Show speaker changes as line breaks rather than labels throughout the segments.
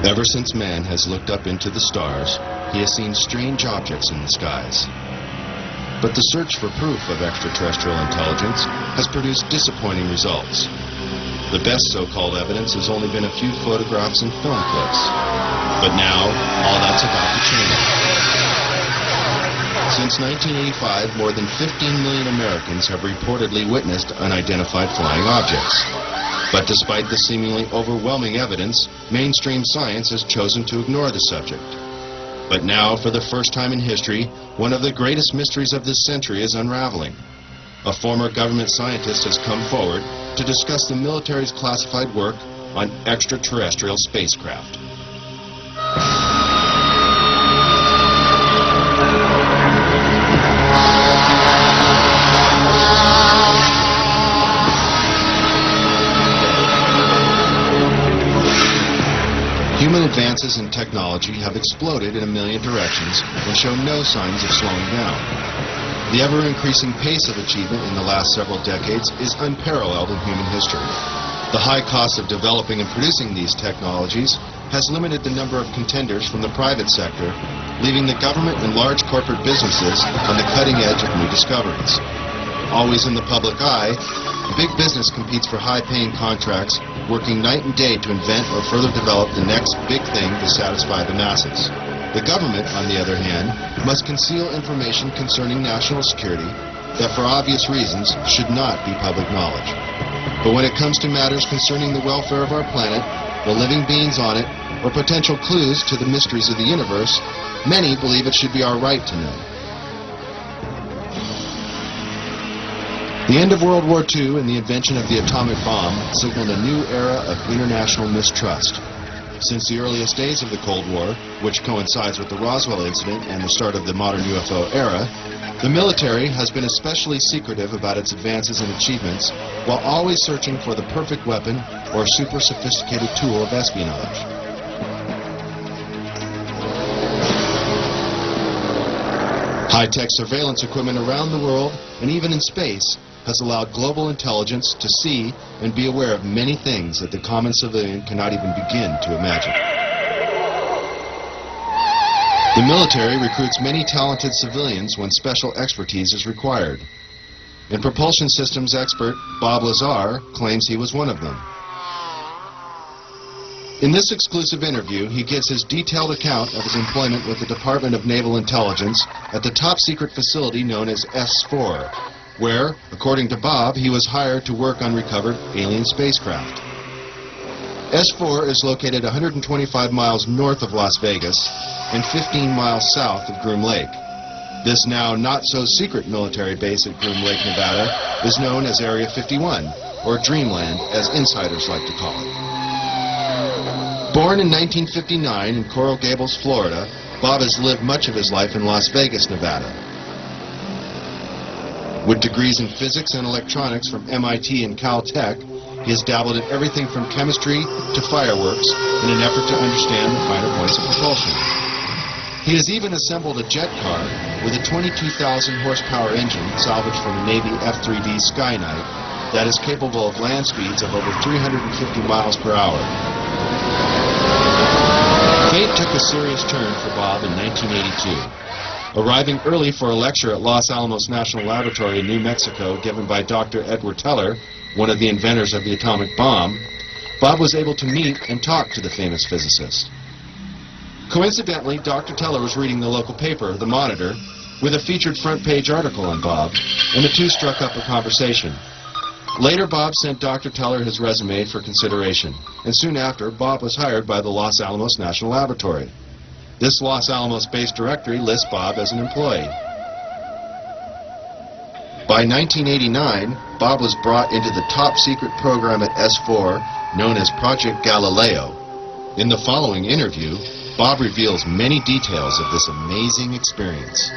Ever since man has looked up into the stars, he has seen strange objects in the skies. But the search for proof of extraterrestrial intelligence has produced disappointing results. The best so-called evidence has only been a few photographs and film clips. But now, all that's about to change. Since 1985, more than 15 million Americans have reportedly witnessed unidentified flying objects. But despite the seemingly overwhelming evidence, mainstream science has chosen to ignore the subject. But now, for the first time in history, one of the greatest mysteries of this century is unraveling. A former government scientist has come forward to discuss the military's classified work on extraterrestrial spacecraft. Human advances in technology have exploded in a million directions and show no signs of slowing down. The ever-increasing pace of achievement in the last several decades is unparalleled in human history. The high cost of developing and producing these technologies has limited the number of contenders from the private sector, leaving the government and large corporate businesses on the cutting edge of new discoveries. Always in the public eye, big business competes for high-paying contracts, working night and day to invent or further develop the next big thing to satisfy the masses. The government, on the other hand, must conceal information concerning national security that, for obvious reasons, should not be public knowledge. But when it comes to matters concerning the welfare of our planet, the living beings on it, or potential clues to the mysteries of the universe, many believe it should be our right to know. The end of World War II and the invention of the atomic bomb signaled a new era of international mistrust. Since the earliest days of the Cold War, which coincides with the Roswell incident and the start of the modern UFO era, the military has been especially secretive about its advances and achievements, while always searching for the perfect weapon or super sophisticated tool of espionage. High-tech surveillance equipment around the world, and even in space, has allowed global intelligence to see and be aware of many things that the common civilian cannot even begin to imagine. The military recruits many talented civilians when special expertise is required. And propulsion systems expert Bob Lazar claims he was one of them. In this exclusive interview, he gives his detailed account of his employment with the Department of Naval Intelligence at the top-secret facility known as S4, where, according to Bob, he was hired to work on recovered alien spacecraft. S4 is located 125 miles north of Las Vegas and 15 miles south of Groom Lake. This now not-so-secret military base at Groom Lake, Nevada, is known as Area 51, or Dreamland, as insiders like to call it. Born in 1959 in Coral Gables, Florida, Bob has lived much of his life in Las Vegas, Nevada. With degrees in physics and electronics from MIT and Caltech, he has dabbled in everything from chemistry to fireworks in an effort to understand the finer points of propulsion. He has even assembled a jet car with a 22,000 horsepower engine salvaged from a Navy F-3D Skynight that is capable of land speeds of over 350 miles per hour. Fate took a serious turn for Bob in 1982. Arriving early for a lecture at Los Alamos National Laboratory in New Mexico given by Dr. Edward Teller, one of the inventors of the atomic bomb, Bob was able to meet and talk to the famous physicist. Coincidentally, Dr. Teller was reading the local paper, The Monitor, with a featured front-page article on Bob, and the two struck up a conversation. Later, Bob sent Dr. Teller his resume for consideration, and soon after, Bob was hired by the Los Alamos National Laboratory. This Los Alamos-based directory lists Bob as an employee. By 1989, Bob was brought into the top-secret program at S4 known as Project Galileo. In the following interview, Bob reveals many details of this amazing experience.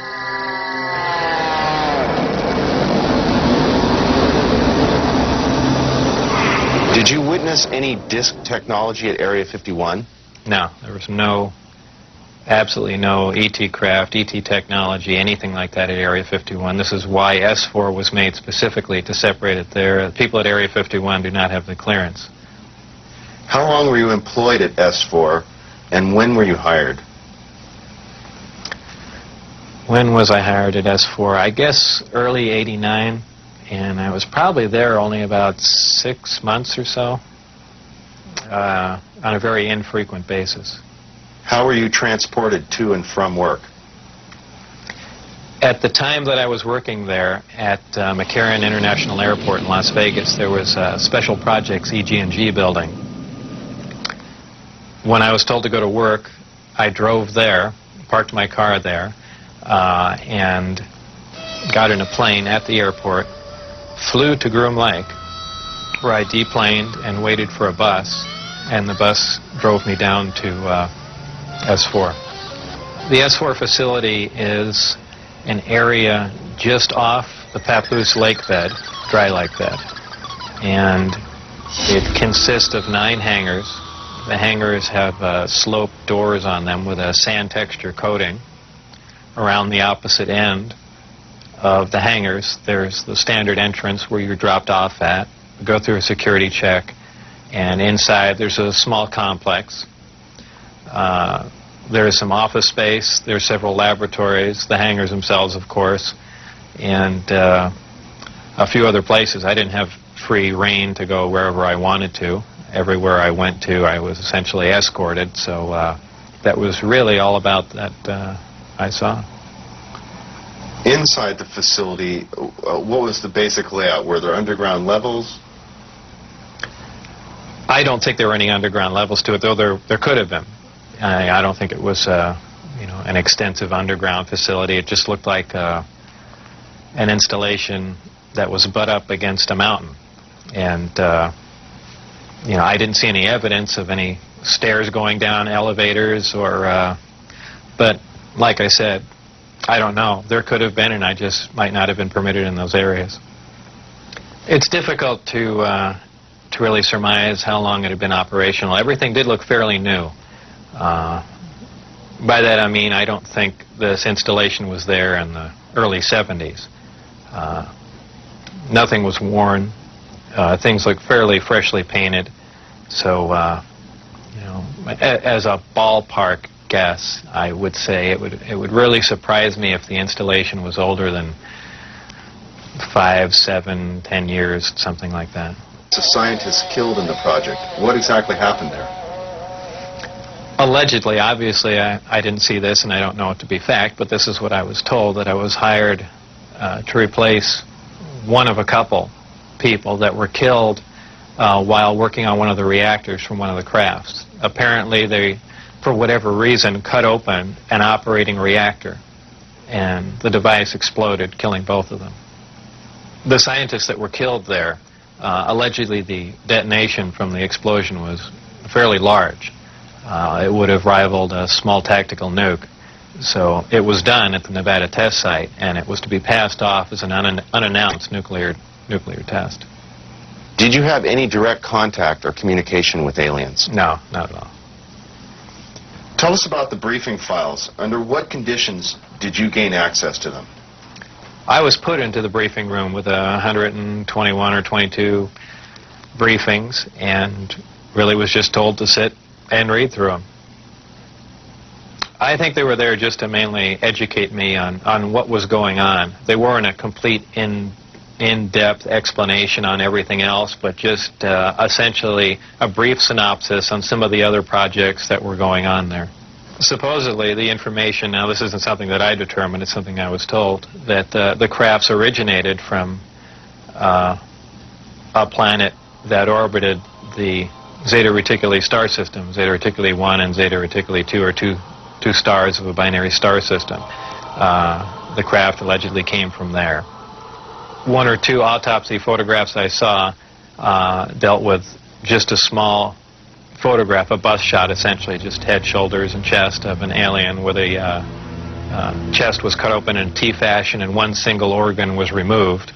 Did you witness any disk technology at Area 51?
No, there was absolutely no ET craft, ET technology, anything like that at Area 51. This is why S4 was made specifically to separate it there. People at Area 51 do not have the clearance.
How long were you employed at S4 And when were you hired?
When was I hired at S4? I guess early '89, and I was probably there only about 6 months or so, on a very infrequent basis.
How were you transported to and from work?
At the time that I was working there at McCarran International Airport in Las Vegas, there was a Special Projects EG&G building. When I was told to go to work, I drove there, parked my car there, and got in a plane at the airport, flew to Groom Lake, where I deplaned and waited for a bus, and the bus drove me down to S4. The S4 facility is an area just off the Papoose lake bed, dry lake bed, and it consists of 9 hangars. The hangars have sloped doors on them with a sand texture coating. Around the opposite end of the hangars, there's the standard entrance where you're dropped off at, go through a security check, and inside there's a small complex. There's some office space, there's several laboratories, the hangars themselves, of course, and a few other places. I didn't have free rein to go wherever I wanted to. Everywhere I went to, I was essentially escorted, so that was really all about that I saw.
Inside the facility, what was the basic layout? Were there underground levels?
I don't think there were any underground levels to it, though there could have been. I don't think it was, an extensive underground facility. It just looked like an installation that was butt up against a mountain. And, I didn't see any evidence of any stairs going down, elevators, or, but like I said, I don't know. There could have been, and I just might not have been permitted in those areas. It's difficult to really surmise how long it had been operational. Everything did look fairly new. By that I mean I don't think this installation was there in the early 70s. Nothing was worn. Things looked fairly freshly painted. So, as a ballpark guess, I would say it would really surprise me if the installation was older than 5, 7, 10 years, something like that.
A scientist killed in the project. What exactly happened there?
Allegedly, obviously, I didn't see this, and I don't know it to be fact, but this is what I was told, that I was hired to replace one of a couple people that were killed while working on one of the reactors from one of the crafts. Apparently, they, for whatever reason, cut open an operating reactor, and the device exploded, killing both of them. The scientists that were killed there, allegedly the detonation from the explosion was fairly large. It would have rivaled a small tactical nuke. So it was done at the Nevada test site, and it was to be passed off as an unannounced nuclear test.
Did you have any direct contact or communication with aliens?
No, not at all.
Tell us about the briefing files. Under what conditions did you gain access to them?
I was put into the briefing room with 121 or 22 briefings, and really was just told to sit and read through them. I think they were there just to mainly educate me on what was going on. They weren't a complete in-depth explanation on everything else, but just essentially a brief synopsis on some of the other projects that were going on there. Supposedly, the information, now this isn't something that I determined, it's something I was told, that the crafts originated from a planet that orbited the Zeta Reticuli star system. Zeta Reticuli 1 and Zeta Reticuli 2 are two stars of a binary star system. The craft allegedly came from there. 1 or 2 autopsy photographs I saw dealt with just a small photograph, a bust shot essentially, just head, shoulders, and chest of an alien where the chest was cut open in T fashion and one single organ was removed.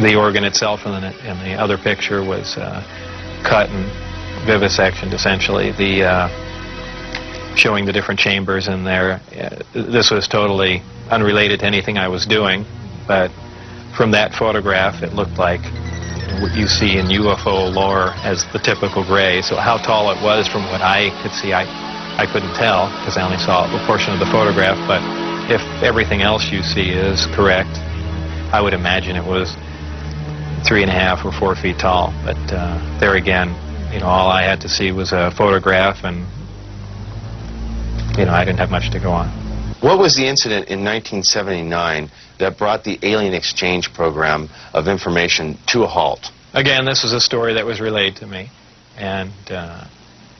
The organ itself in the other picture was cut and vivisectioned, essentially. Showing the different chambers in there. This was totally unrelated to anything I was doing, but from that photograph, it looked like what you see in UFO lore as the typical gray. So how tall it was from what I could see, I couldn't tell because I only saw a portion of the photograph. But if everything else you see is correct, I would imagine it was 3.5 or 4 feet tall. But there again, you know, all I had to see was a photograph, and you know, I didn't have much to go on.
What was the incident in 1979 that brought the alien exchange program of information to a halt?
Again, this is a story that was relayed to me, and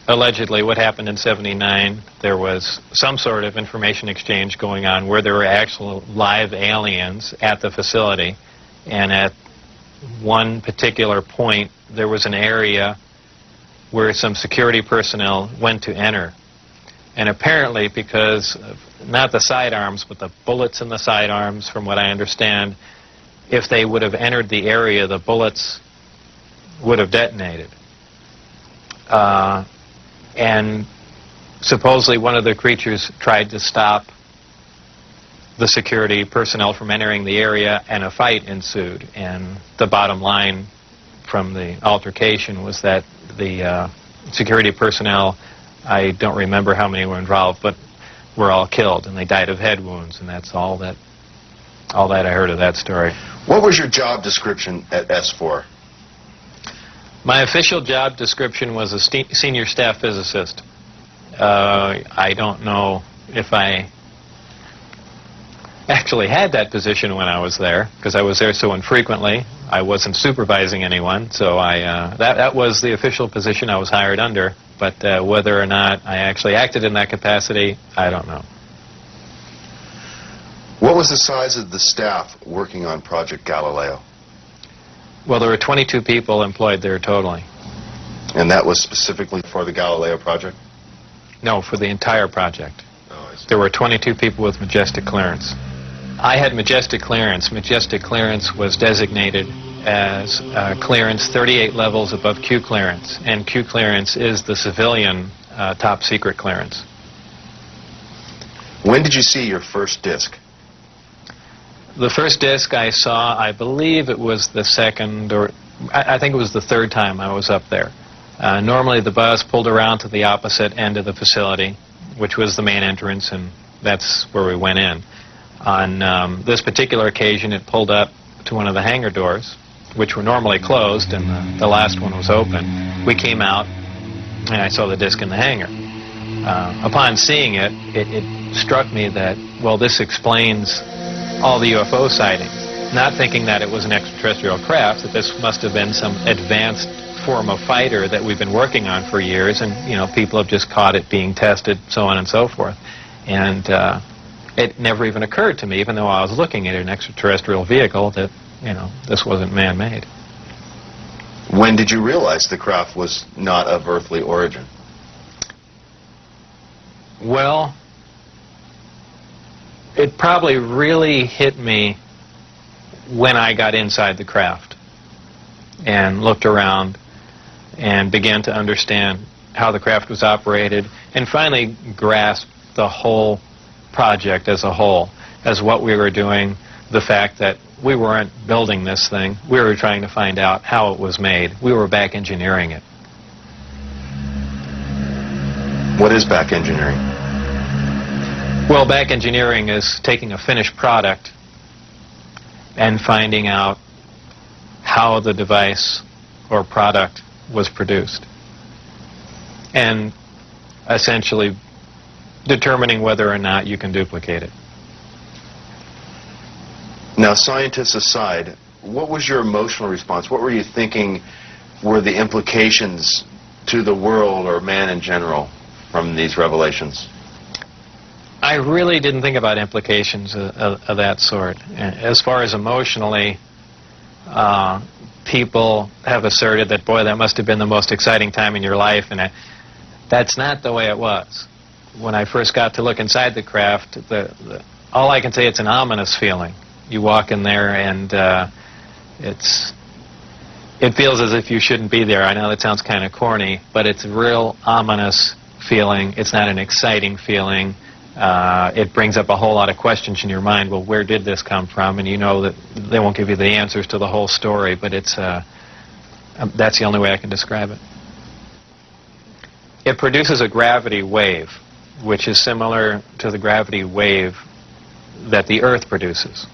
allegedly what happened in '79, there was some sort of information exchange going on where there were actual live aliens at the facility, and at one particular point there was an area where some security personnel went to enter. And apparently, because of not the sidearms, but the bullets in the sidearms, from what I understand, if they would have entered the area, the bullets would have detonated. And supposedly one of the creatures tried to stop the security personnel from entering the area, and a fight ensued. And the bottom line from the altercation was that the security personnel, I don't remember how many were involved, but were all killed, and they died of head wounds, and that's all that I heard of that story.
What was your job description at S4?
My official job description was a senior staff physicist. I don't know if I actually had that position when I was there, because I was there so infrequently. I wasn't supervising anyone, so that was the official position I was hired under. But whether or not I actually acted in that capacity, I don't know.
What was the size of the staff working on Project Galileo?
Well, there were 22 people employed there totally.
And that was specifically for the Galileo project?
No, for the entire project.
Oh, I see.
There were 22 people with majestic clearance. I had majestic clearance. Majestic clearance was designated as clearance 38 levels above Q clearance, and Q clearance is the civilian top secret clearance.
When did you see your first disc?
The first disc I saw, I believe it was the second, or I think it was the third time I was up there. Normally the bus pulled around to the opposite end of the facility, which was the main entrance, and that's where we went in. On this particular occasion, it pulled up to one of the hangar doors, which were normally closed, and the last one was open. We came out, and I saw the disc in the hangar. Upon seeing it, it struck me that, well, this explains all the UFO sightings. Not thinking that it was an extraterrestrial craft, that this must have been some advanced form of fighter that we've been working on for years, and, you know, people have just caught it being tested, so on and so forth. And it never even occurred to me, even though I was looking at an extraterrestrial vehicle, that, you know, this wasn't man-made.
When did you realize the craft was not of earthly origin?
Well, it probably really hit me when I got inside the craft and looked around and began to understand how the craft was operated, and finally grasped the whole project as a whole, as what we were doing, the fact that we weren't building this thing, we were trying to find out how it was made. We were back engineering it.
What is back engineering?
Well, back engineering is taking a finished product and finding out how the device or product was produced, and essentially determining whether or not you can duplicate it.
Now, scientists aside, what was your emotional response? What were you thinking were the implications to the world or man in general from these revelations?
I really didn't think about implications of that sort. As far as emotionally, people have asserted that, boy, that must have been the most exciting time in your life, and that's not the way it was. When I first got to look inside the craft, all I can say, it's an ominous feeling. You walk in there, and it feels as if you shouldn't be there. I know that sounds kind of corny, but it's a real ominous feeling. It's not an exciting feeling. It brings up a whole lot of questions in your mind. Well, where did this come from? And you know that they won't give you the answers to the whole story, but it's That's the only way I can describe it. It produces a gravity wave, which is similar to the gravity wave that the Earth produces.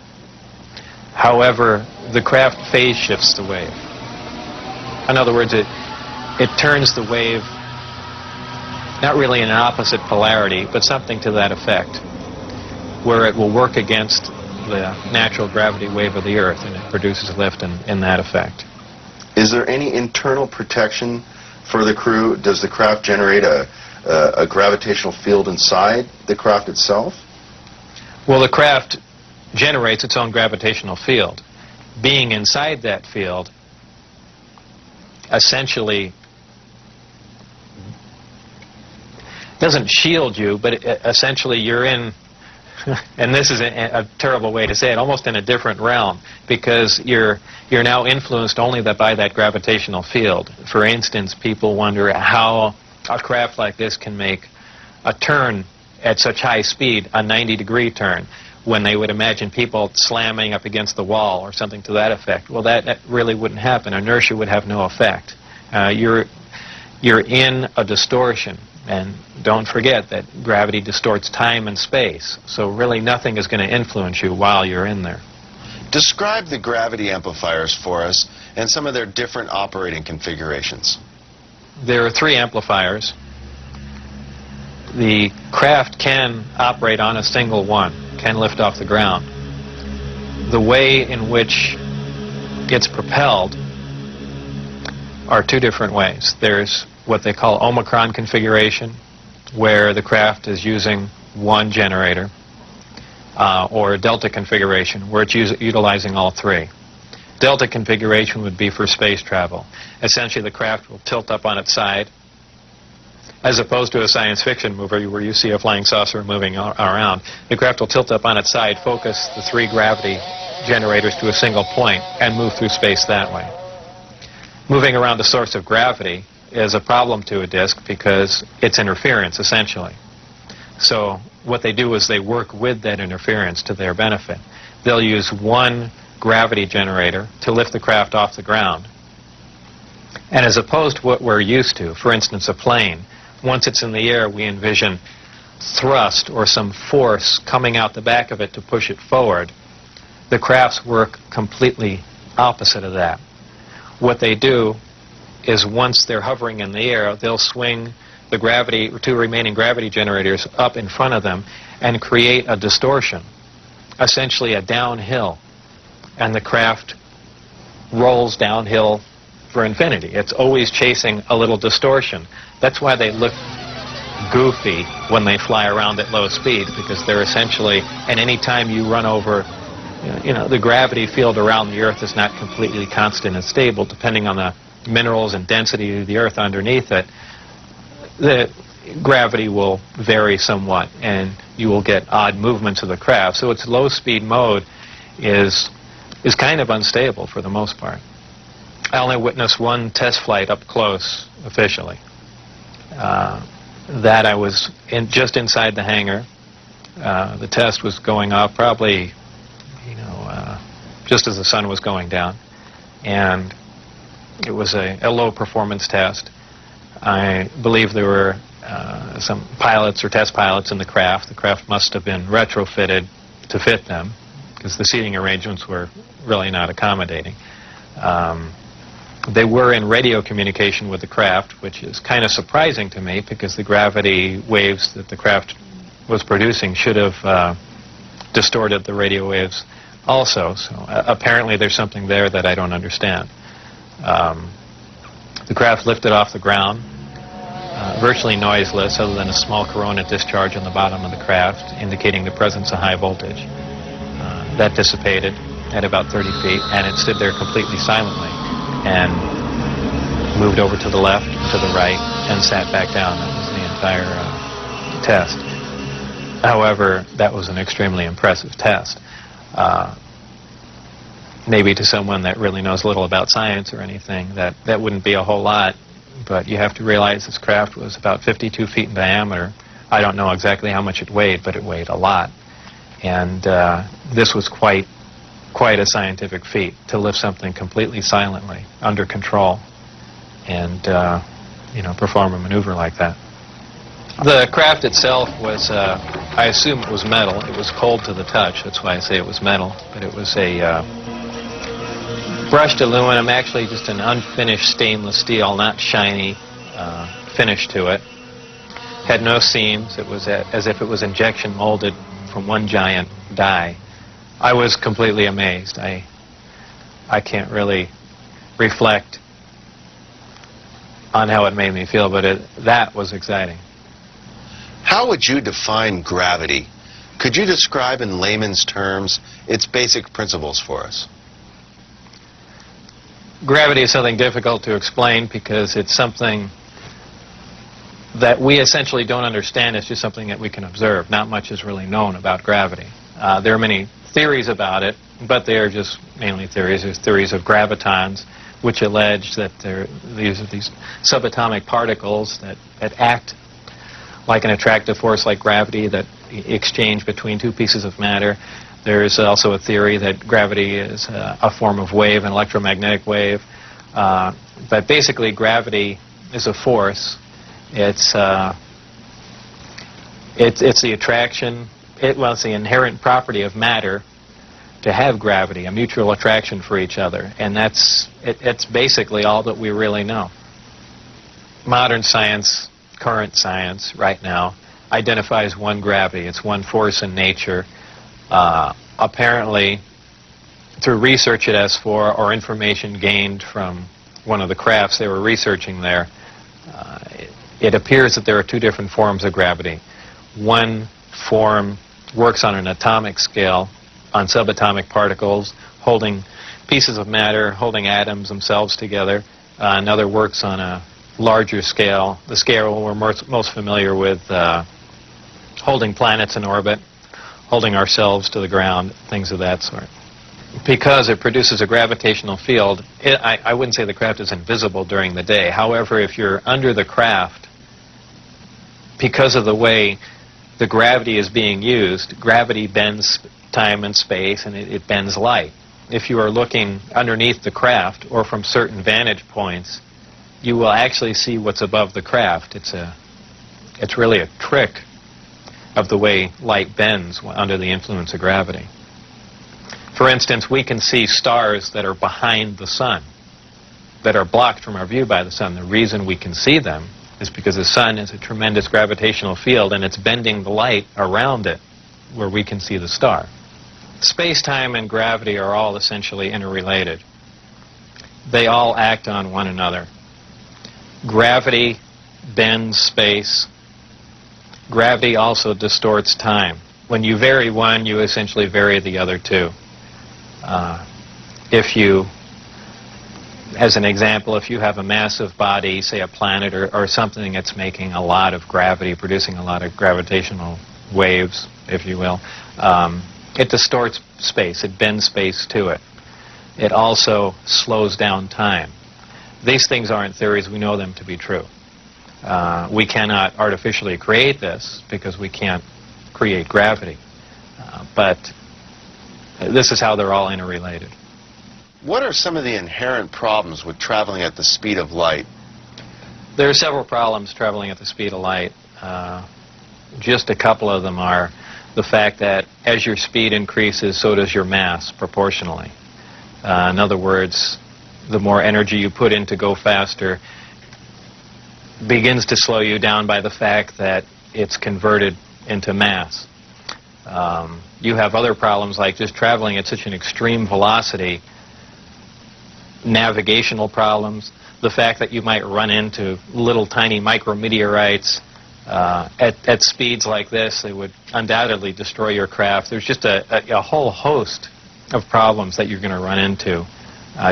However, the craft phase shifts the wave. In other words, it turns the wave not really in an opposite polarity, but something to that effect, where it will work against the natural gravity wave of the Earth, and it produces lift in that effect.
Is there any internal protection for the crew? Does the craft generate a gravitational field inside the craft itself?
Well, the craft generates its own gravitational field. Being inside that field essentially doesn't shield you, but essentially you're in, and this is a terrible way to say it, almost in a different realm, because you're now influenced only by that gravitational field. For instance, people wonder how a craft like this can make a turn at such high speed, a 90-degree turn, when they would imagine people slamming up against the wall or something to that effect. Well, that really wouldn't happen. Inertia would have no effect. You're in a distortion, and don't forget that gravity distorts time and space, so really nothing is going to influence you while you're in there.
Describe the gravity amplifiers for us and some of their different operating configurations.
There are 3 amplifiers. The craft can operate on a single one, can lift off the ground. The way in which it's propelled are 2 different ways. There's what they call Omicron configuration, where the craft is using one generator, or a Delta configuration, where it's utilizing all 3. Delta configuration would be for space travel. Essentially, the craft will tilt up on its side, as opposed to a science fiction movie where you see a flying saucer moving around. The craft will tilt up on its side, focus the 3 gravity generators to a single point, and move through space that way. Moving around the source of gravity is a problem to a disk because it's interference, essentially. So what they do is they work with that interference to their benefit. They'll use one gravity generator to lift the craft off the ground. And as opposed to what we're used to, for instance, a plane, once it's in the air, we envision thrust or some force coming out the back of it to push it forward. The crafts work completely opposite of that. What they do is once they're hovering in the air, they'll swing the 2 remaining gravity generators up in front of them and create a distortion, essentially a downhill, and the craft rolls downhill for infinity. It's always chasing a little distortion. That's why they look goofy when they fly around at low speed, because they're essentially, and any time you run over, the gravity field around the Earth is not completely constant and stable, depending on the minerals and density of the Earth underneath it. The gravity will vary somewhat, and you will get odd movements of the craft. So its low-speed mode is kind of unstable for the most part. I only witnessed one test flight up close, officially. That I was just inside the hangar. The test was going off probably, just as the sun was going down, and it was a low-performance test. I believe there were some pilots or test pilots in the craft. The craft must have been retrofitted to fit them, because the seating arrangements were really not accommodating. They were in radio communication with the craft, which is kind of surprising to me, because the gravity waves that the craft was producing should have distorted the radio waves also. So apparently there's something there that I don't understand. The craft lifted off the ground, virtually noiseless, other than a small corona discharge on the bottom of the craft, indicating the presence of high voltage. That dissipated at about 30 feet, and it stood there completely silently, and moved over to the left, to the right, and sat back down. That was the entire test. However, that was an extremely impressive test. Maybe to someone that really knows little about science or anything, that wouldn't be a whole lot, but you have to realize this craft was about 52 feet in diameter. I don't know exactly how much it weighed, but it weighed a lot. And this was quite a scientific feat, to lift something completely silently, under control. and perform a maneuver like that. The craft itself was, I assume it was metal. It was cold to the touch. That's why I say it was metal. But it was a brushed aluminum, actually just an unfinished stainless steel, not shiny finish to it. Had no seams. It was as if it was injection molded from one giant die. I was completely amazed. I can't really reflect on how it made me feel, but that was exciting.
How would you define gravity? Could you describe in layman's terms its basic principles for us?
Gravity is something difficult to explain because it's something that we essentially don't understand. It's just something that we can observe. Not much is really known about gravity. There are many theories about it, but they are just mainly theories. There's theories of gravitons, which allege that these are these subatomic particles that act like an attractive force like gravity that exchange between two pieces of matter. There's also a theory that gravity is a form of wave, an electromagnetic wave. But basically, gravity is a force. It's the attraction. It's the inherent property of matter to have gravity, a mutual attraction for each other, and it's basically all that we really know. Modern science, current science, right now, identifies one gravity. It's one force in nature. Apparently, through research at S4 or information gained from one of the crafts they were researching there, it appears that there are two different forms of gravity. One form works on an atomic scale, on subatomic particles, holding pieces of matter, holding atoms themselves together. Another works on a larger scale, the scale we're most familiar with, holding planets in orbit, holding ourselves to the ground, things of that sort. Because it produces a gravitational field, I wouldn't say the craft is invisible during the day. However, if you're under the craft, because of the way the gravity is being used, gravity bends time and space, and it bends light. If you are looking underneath the craft or from certain vantage points, you will actually see what's above the craft. It's really a trick of the way light bends under the influence of gravity. For instance, we can see stars that are behind the sun, that are blocked from our view by the sun. The reason we can see them is because the sun is a tremendous gravitational field, and it's bending the light around it where we can see the star. Space-time and gravity are all essentially interrelated. They all act on one another. Gravity bends space. Gravity also distorts time. When you vary one, you essentially vary the other two. As an example, if you have a massive body, say a planet or something that's making a lot of gravity, producing a lot of gravitational waves, if you will, it distorts space. It bends space to it. It also slows down time. These things aren't theories. We know them to be true. We cannot artificially create this because we can't create gravity. But this is how they're all interrelated.
What are some of the inherent problems with traveling at the speed of light?
There are several problems traveling at the speed of light. Just a couple of them are the fact that as your speed increases, so does your mass proportionally. In other words, the more energy you put in to go faster begins to slow you down by the fact that it's converted into mass. You have other problems like just traveling at such an extreme velocity, navigational problems, the fact that you might run into little tiny micrometeorites at speeds like this. They would undoubtedly destroy your craft. There's just a whole host of problems that you're going to run into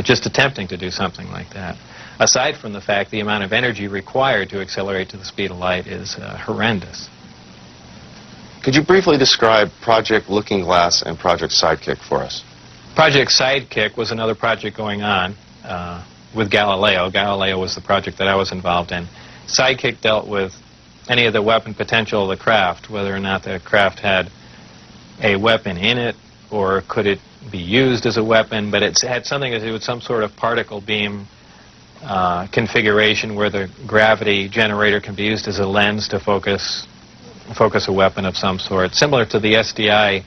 just attempting to do something like that. Aside from the fact the amount of energy required to accelerate to the speed of light is horrendous.
Could you briefly describe Project Looking Glass and Project Sidekick for us?
Project Sidekick was another project going on with Galileo. Galileo was the project that I was involved in. Sidekick dealt with any of the weapon potential of the craft, whether or not the craft had a weapon in it or could it be used as a weapon, but it had something to do with some sort of particle beam configuration where the gravity generator can be used as a lens to focus a weapon of some sort, similar to the SDI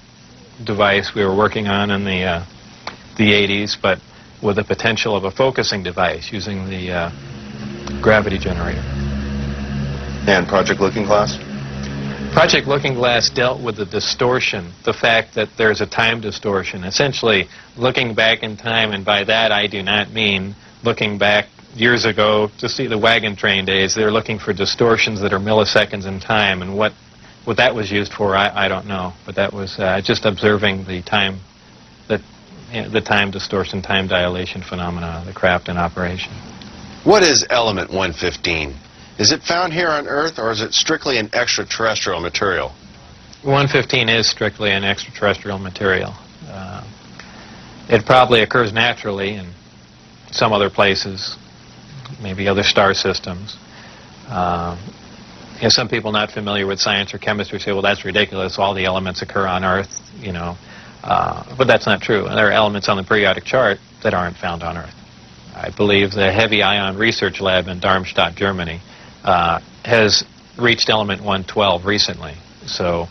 device we were working on in the 80s, but with the potential of a focusing device using the gravity generator.
And Project Looking Glass?
Project Looking Glass dealt with the distortion, the fact that there's a time distortion, essentially looking back in time, and by that I do not mean looking back years ago to see the wagon train days. They're looking for distortions that are milliseconds in time, and what that was used for, I don't know, but that was just observing the time, the time distortion, time dilation phenomena of the craft in operation.
What is element 115? Is it found here on Earth, or is it strictly an extraterrestrial material?
115 is strictly an extraterrestrial material. It probably occurs naturally in some other places, maybe other star systems. Some people not familiar with science or chemistry say, well, that's ridiculous, all the elements occur on Earth, you know. But that's not true. There are elements on the periodic chart that aren't found on Earth. I believe the Heavy Ion Research Lab in Darmstadt, Germany, has reached element 112 recently. So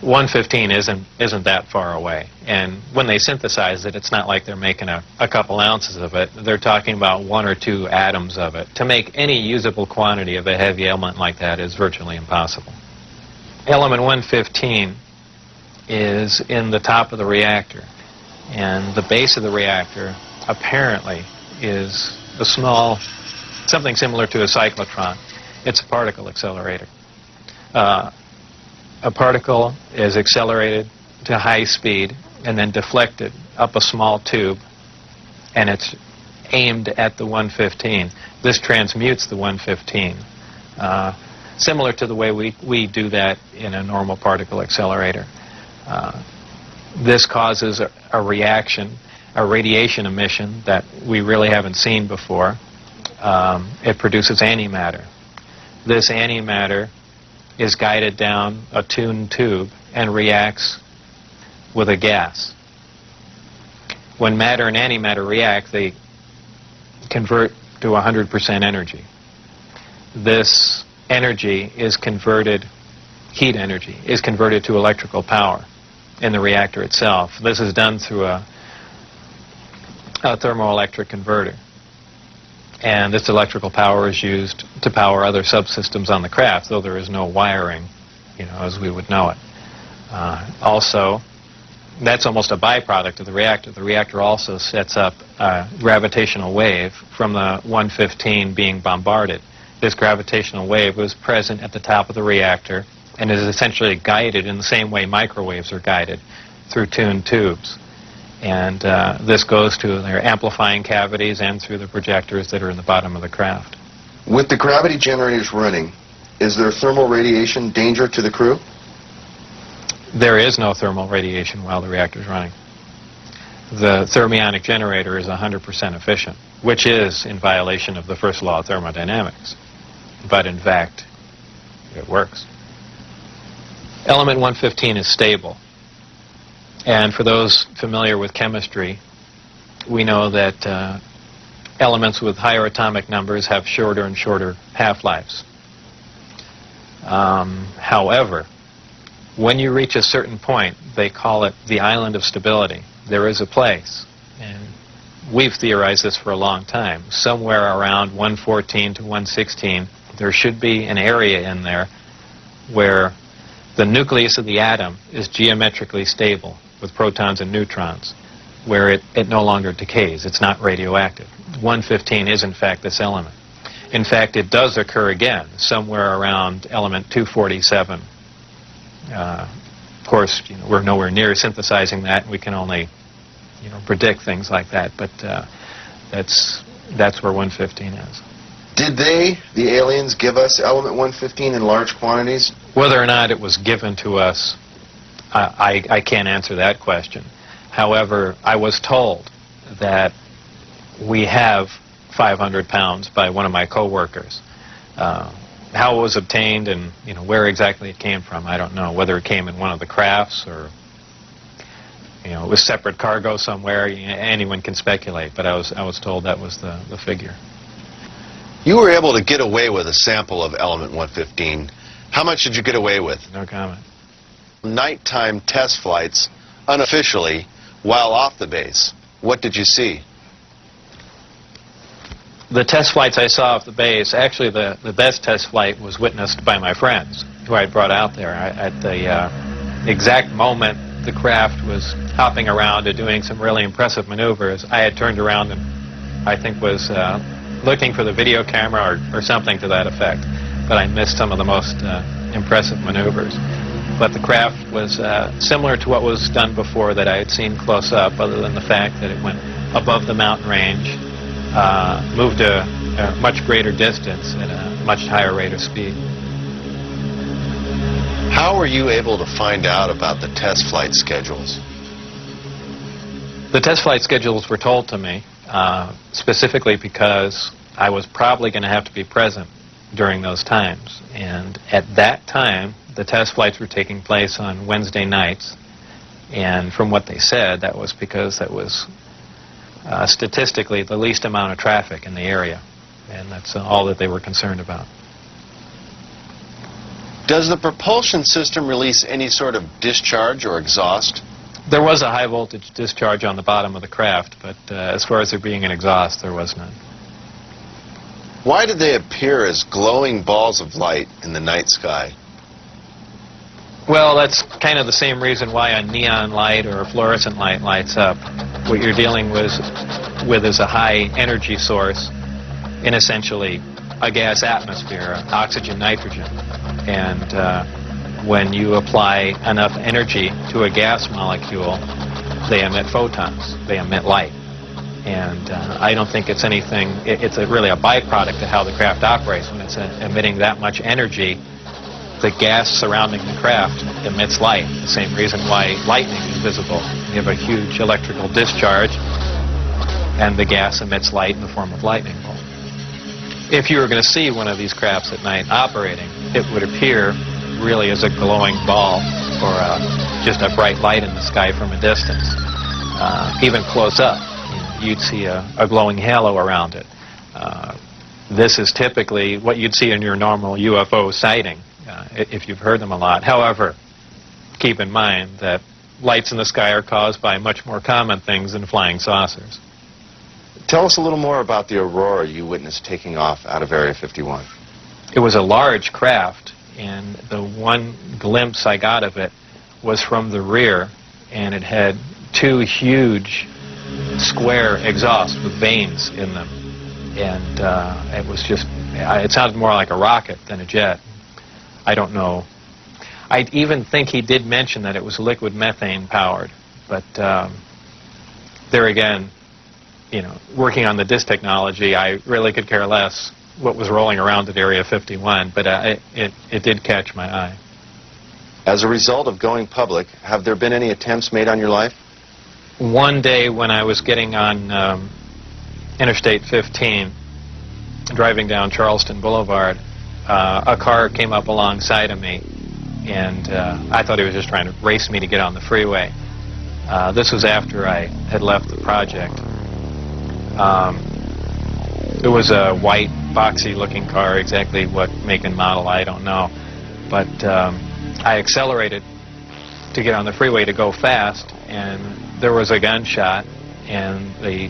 115 isn't that far away. And when they synthesize it, it's not like they're making a couple ounces of it. They're talking about 1 or 2 atoms of it. To make any usable quantity of a heavy element like that is virtually impossible. Element 115 is in the top of the reactor. And the base of the reactor apparently is a small, something similar to a cyclotron. It's a particle accelerator. A particle is accelerated to high speed and then deflected up a small tube, and it's aimed at the 115. This transmutes the 115, similar to the way we do that in a normal particle accelerator. This causes a reaction, a radiation emission that we really haven't seen before. It produces antimatter. This antimatter is guided down a tuned tube and reacts with a gas. When matter and antimatter react, they convert to 100% energy. This energy is converted, heat energy, is converted to electrical power in the reactor itself. This is done through a thermoelectric converter. And this electrical power is used to power other subsystems on the craft, though there is no wiring, you know, as we would know it. Also, that's almost a byproduct of the reactor. The reactor also sets up a gravitational wave from the 115 being bombarded. This gravitational wave was present at the top of the reactor and is essentially guided in the same way microwaves are guided through tuned tubes. And this goes to their amplifying cavities and through the projectors that are in the bottom of the craft.
With the gravity generators running, is there thermal radiation danger to the crew?
There is no thermal radiation while the reactor is running. The thermionic generator is 100% efficient, which is in violation of the first law of thermodynamics. But in fact, it works. Element 115 is stable. And for those familiar with chemistry, we know that elements with higher atomic numbers have shorter and shorter half-lives. However, when you reach a certain point, they call it the island of stability. There is a place, and we've theorized this for a long time, somewhere around 114 to 116, there should be an area in there where the nucleus of the atom is geometrically stable with protons and neutrons, where it no longer decays. It's not radioactive. 115 is, in fact, this element. In fact, it does occur again somewhere around element 247. Of course, you know, we're nowhere near synthesizing that. We can only, you know, predict things like that. But that's where 115 is.
Did they, the aliens, give us element 115 in large quantities?
Whether or not it was given to us, I can't answer that question. However, I was told that we have 500 pounds by one of my co-workers. How it was obtained and, you know, where exactly it came from, I don't know. Whether it came in one of the crafts or, you know, it was separate cargo somewhere. Anyone can speculate, but I was told that was the figure.
You were able to get away with a sample of element 115. How much did you get away with?
No comment.
Nighttime test flights, unofficially, while off the base. What did you see?
The test flights I saw off the base, actually the best test flight was witnessed by my friends who I brought out there. At the exact moment the craft was hopping around and doing some really impressive maneuvers, I had turned around and I think was looking for the video camera or something to that effect. But I missed some of the most impressive maneuvers. But the craft was similar to what was done before that I had seen close up, other than the fact that it went above the mountain range, moved a much greater distance at a much higher rate of speed.
How were you able to find out about the test flight schedules?
The test flight schedules were told to me specifically because I was probably going to have to be present during those times. And at that time, the test flights were taking place on Wednesday nights. And from what they said, that was because that was statistically the least amount of traffic in the area. And that's all that they were concerned about.
Does the propulsion system release any sort of discharge or exhaust?
There was a high voltage discharge on the bottom of the craft, but as far as there being an exhaust, there was none.
Why did they appear as glowing balls of light in the night sky?
Well, that's kind of the same reason why a neon light or a fluorescent light lights up. What you're dealing with is a high energy source in essentially a gas atmosphere, oxygen, nitrogen. And when you apply enough energy to a gas molecule, they emit photons, they emit light. And I don't think it's anything, it's really a byproduct of how the craft operates. When it's emitting that much energy, the gas surrounding the craft emits light. The same reason why lightning is visible. You have a huge electrical discharge, and the gas emits light in the form of lightning bolt. If you were going to see one of these crafts at night operating, it would appear really as a glowing ball or just a bright light in the sky from a distance. Even close up, you'd see a glowing halo around it. This is typically what you'd see in your normal UFO sighting, if you've heard them a lot. However, keep in mind that lights in the sky are caused by much more common things than flying saucers.
Tell us a little more about the aurora you witnessed taking off out of Area 51.
It was a large craft, and the one glimpse I got of it was from the rear, and it had two huge square exhausts with vanes in them. And it was just, it sounded more like a rocket than a jet. I don't know. I even think he did mention that it was liquid methane powered, but there again, you know, working on the disk technology, I really could care less what was rolling around at Area 51, but it did catch my eye.
As a result of going public, have there been any attempts made on your life?
One day when I was getting on Interstate 15, driving down Charleston Boulevard, a car came up alongside of me, and I thought he was just trying to race me to get on the freeway. This was after I had left the project. It was a white, boxy-looking car. Exactly what make and model, I don't know. But I accelerated to get on the freeway to go fast, and there was a gunshot, and the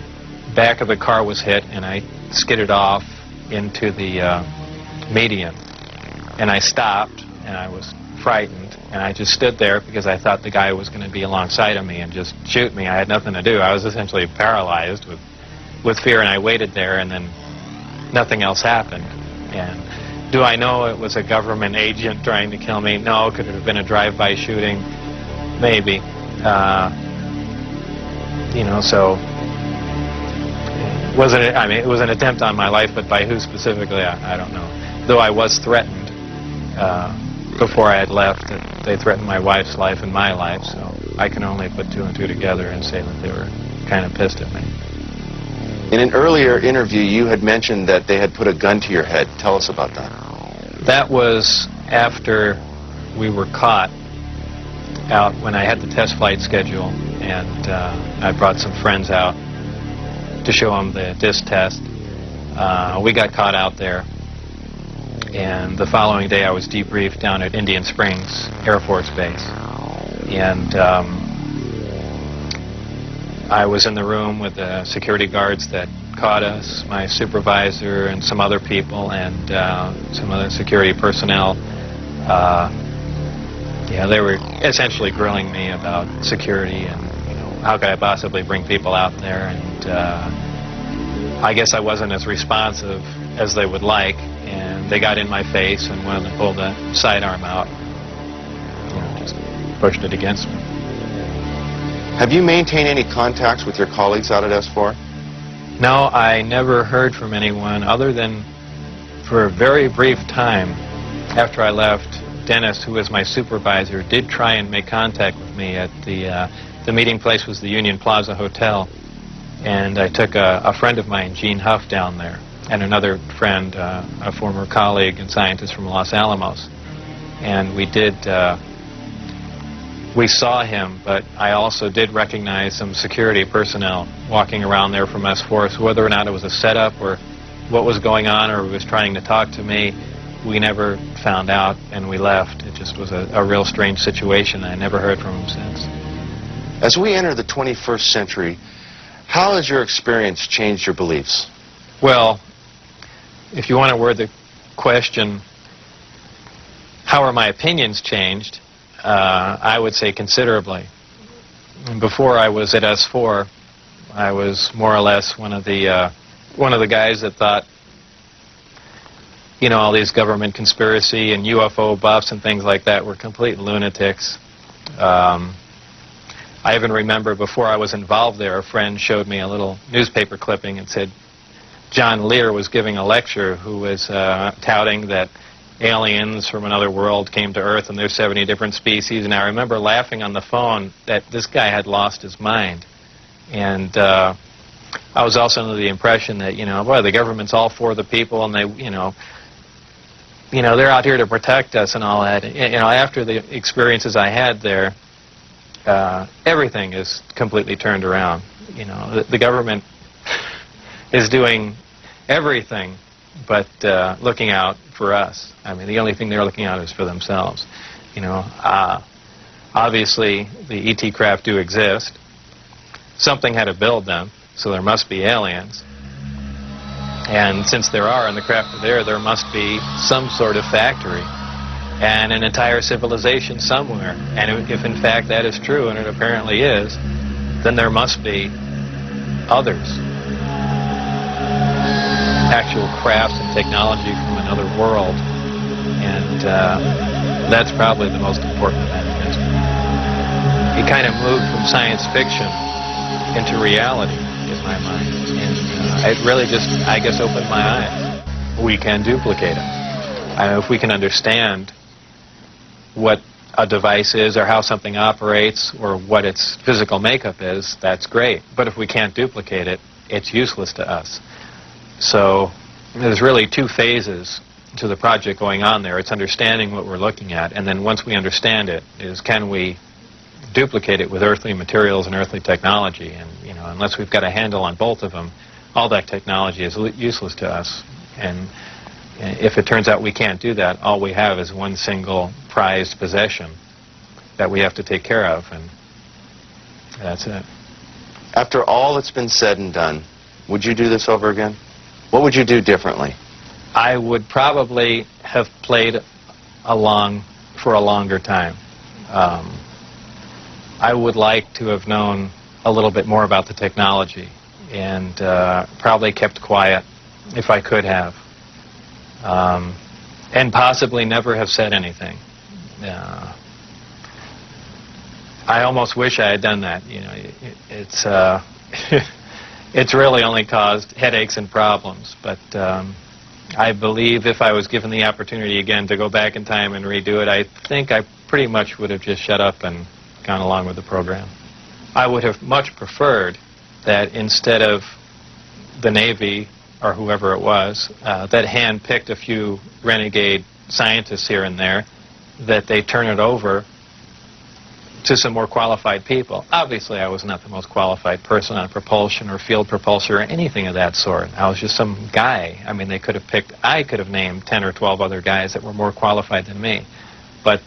back of the car was hit, and I skidded off into the median. And I stopped, and I was frightened, and I just stood there because I thought the guy was going to be alongside of me and just shoot me. I had nothing to do. I was essentially paralyzed with fear, and I waited there, and then nothing else happened. And do I know it was a government agent trying to kill me? No. Could it have been a drive-by shooting? Maybe. You know, so it was an attempt on my life, but by who specifically, I don't know. Though I was threatened before I had left. They threatened my wife's life and my life, so I can only put two and two together and say that they were kind of pissed at me.
In an earlier interview, you had mentioned that they had put a gun to your head. Tell us about that.
That was after we were caught out when I had the test flight schedule, and I brought some friends out to show them the disc test. We got caught out there, and the following day I was debriefed down at Indian Springs Air Force Base. And I was in the room with the security guards that caught us, my supervisor and some other people, and some other security personnel. Yeah, they were essentially grilling me about security and, you know, how could I possibly bring people out there. And I guess I wasn't as responsive as they would like, and they got in my face, and one of them pulled the sidearm out, you know, just pushed it against me.
Have you maintained any contacts with your colleagues out at S4?
No, I never heard from anyone other than for a very brief time after I left. Dennis, who was my supervisor, did try and make contact with me at the meeting place was the Union Plaza Hotel, and I took a friend of mine, Gene Huff, down there, and another friend, a former colleague and scientist from Los Alamos, and we saw him, but I also did recognize some security personnel walking around there from S4, so whether or not it was a setup or what was going on or he was trying to talk to me, we never found out, and we left. It just was a real strange situation. I never heard from him since.
As we enter the 21st century, how has your experience changed your beliefs?
Well, if you want to word the question, how are my opinions changed, I would say considerably. Before I was at S4, I was more or less one of the guys that thought, you know, all these government conspiracy and UFO buffs and things like that were complete lunatics. I even remember before I was involved there, a friend showed me a little newspaper clipping and said John Lear was giving a lecture who was touting that aliens from another world came to Earth and there's 70 different species. And I remember laughing on the phone that this guy had lost his mind. And I was also under the impression that, you know, boy, the government's all for the people, and they, you know, they're out here to protect us and all that. You know, after the experiences I had there, everything is completely turned around. You know, the government is doing everything but looking out for us. I mean, the only thing they're looking out is for themselves. You know, obviously the ET craft do exist. Something had to build them, so there must be aliens. And since there are, and the craft are there must be some sort of factory and an entire civilization somewhere. And if in fact that is true, and it apparently is, then there must be others. Actual crafts and technology from another world. And that's probably the most important event in history. It kind of moved from science fiction into reality, in my mind. And it really just, I guess, opened my eyes. We can duplicate it. If we can understand what a device is or how something operates or what its physical makeup is, that's great. But if we can't duplicate it, it's useless to us. So there's really two phases to the project going on there. It's understanding what we're looking at, and then once we understand it, is can we duplicate it with earthly materials and earthly technology. And, you know, unless we've got a handle on both of them, all that technology is useless to us. And if it turns out we can't do that, all we have is one single prized possession that we have to take care of, and that's it.
After all that's been said and done, would you do this over again? What would you do differently?
I would probably have played along for a longer time. I would like to have known a little bit more about the technology, and probably kept quiet if I could have, and possibly never have said anything. I almost wish I had done that. You know, it's it's really only caused headaches and problems. But I believe if I was given the opportunity again to go back in time and redo it, I think I pretty much would have just shut up and gone along with the program. I would have much preferred that instead of the Navy or whoever it was that hand-picked a few renegade scientists here and there, that they turn it over to some more qualified people. Obviously, I was not the most qualified person on propulsion or field propulsion or anything of that sort. I was just some guy. I mean, I could have named 10 or 12 other guys that were more qualified than me. But,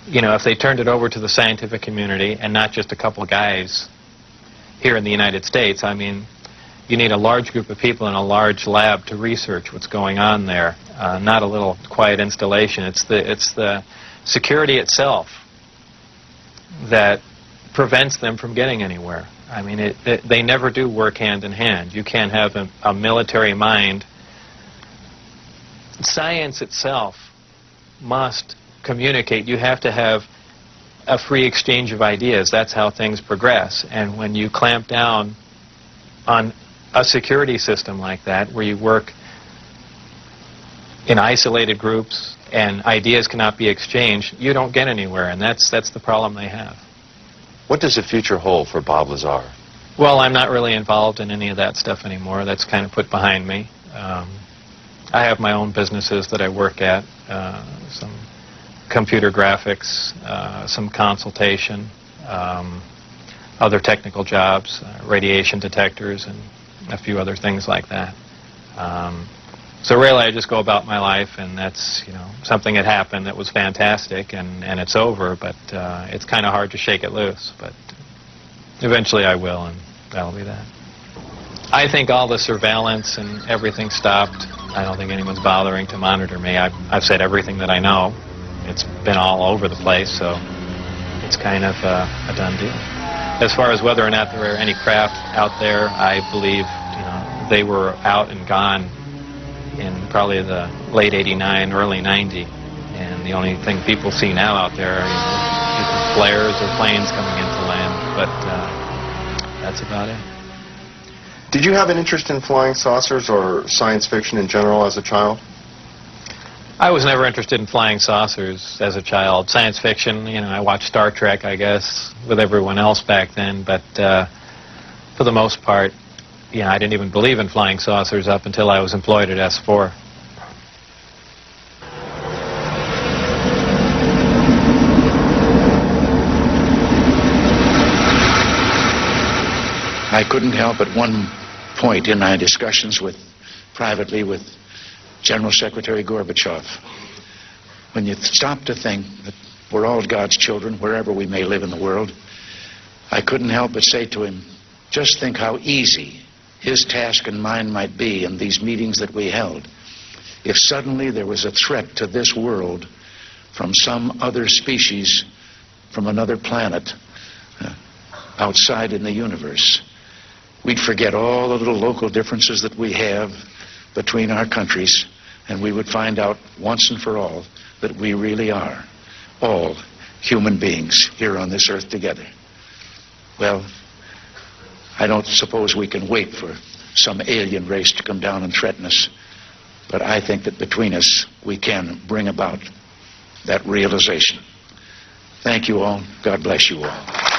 you know, if they turned it over to the scientific community and not just a couple of guys here in the United States, I mean, you need a large group of people in a large lab to research what's going on there, not a little quiet installation. It's the security itself that prevents them from getting anywhere. I mean, they never do work hand in hand. You can't have a military mind. Science itself must communicate. You have to have a free exchange of ideas. That's how things progress. And when you clamp down on a security system like that, where you work in isolated groups and ideas cannot be exchanged, you don't get anywhere, and that's the problem they have.
What does the future hold for Bob Lazar?
Well, I'm not really involved in any of that stuff anymore. That's kind of put behind me. I have my own businesses that I work at, some computer graphics, some consultation, other technical jobs, radiation detectors, and a few other things like that. So really, I just go about my life, and that's, you know, something that happened that was fantastic, and it's over, but it's kind of hard to shake it loose. But eventually I will, and that'll be that. I think all the surveillance and everything stopped. I don't think anyone's bothering to monitor me. I've said everything that I know. It's been all over the place, so it's kind of a done deal. As far as whether or not there are any craft out there, I believe, you know, they were out and gone in probably the late '89, early '90, and the only thing people see now out there are either flares or planes coming into land, but that's about it.
Did you have an interest in flying saucers or science fiction in general as a child?
I was never interested in flying saucers as a child. Science fiction, you know, I watched Star Trek, I guess, with everyone else back then, but for the most part, yeah, I didn't even believe in flying saucers up until I was employed at S4.
I couldn't help at one point in my discussions privately with General Secretary Gorbachev, when you stop to think that we're all God's children wherever we may live in the world, I couldn't help but say to him, just think how easy his task and mine might be in these meetings that we held if suddenly there was a threat to this world from some other species from another planet outside in the universe. We'd forget all the little local differences that we have between our countries, and we would find out once and for all that we really are all human beings here on this earth together. Well, I don't suppose we can wait for some alien race to come down and threaten us, but I think that between us we can bring about that realization. Thank you all. God bless you all.